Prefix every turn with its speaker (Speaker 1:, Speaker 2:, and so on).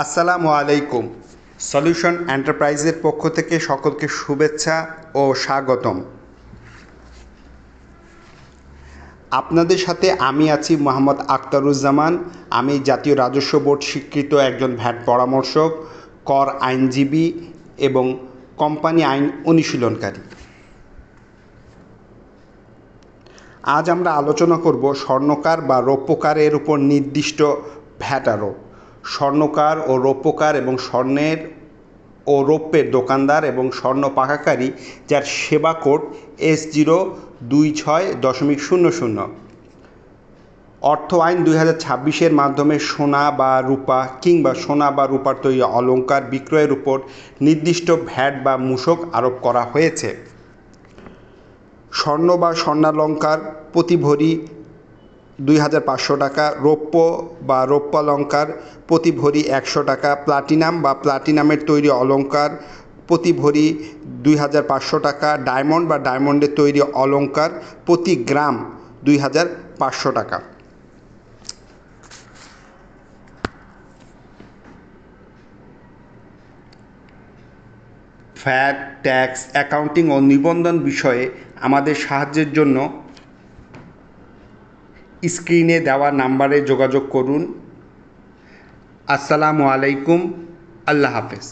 Speaker 1: আসসালামু আলাইকুম। সলিউশন এন্টারপ্রাইজের পক্ষ থেকে সকলকে শুভেচ্ছা ও স্বাগতম। আপনাদের সাথে আমি আছি মোহাম্মদ আখতারুজ্জামান। আমি জাতীয় রাজস্ব বোর্ড স্বীকৃত একজন ভ্যাট পরামর্শক, কর আইনজীবী এবং কোম্পানি আইন অনুশীলনকারী। আজ আমরা আলোচনা করব স্বর্ণকার বা রৌপ্যকারের উপর নির্দিষ্ট ভ্যাট আরোপ। স্বর্ণকার ও রৌপ্যকার এবং স্বর্ণের ও রৌপ্যের দোকানদার এবং স্বর্ণ পাকাকারী যার সেবা কোড S026.00। অর্থ আইন 2026-এর মাধ্যমে সোনা বা রূপা কিংবা সোনা বা রূপার তৈরি অলংকার বিক্রয়ের উপর নির্দিষ্ট ভ্যাট বা মূসক আরোপ করা হয়েছে। স্বর্ণ বা স্বর্ণালংকার প্রতি ভরি 2500 টাকা, রৌপ্য বা রৌপ্যালংকার প্রতি ভরি 100 টাকা, প্লাটিনাম বা প্লাটিনামের তৈরি অলংকার প্রতি ভরি 2500 টাকা, ডায়মন্ড বা ডায়মন্ডের তৈরি অলংকার প্রতি গ্রাম 2500 টাকা। ভ্যাট, ট্যাক্স, অ্যাকাউন্টিং ও নিবন্ধন বিষয়ে আমাদের সাহায্যের জন্য স্ক্রিনে দেওয়া নাম্বারে যোগাযোগ করুন। আসসালামু আলাইকুম। আল্লাহ হাফেজ।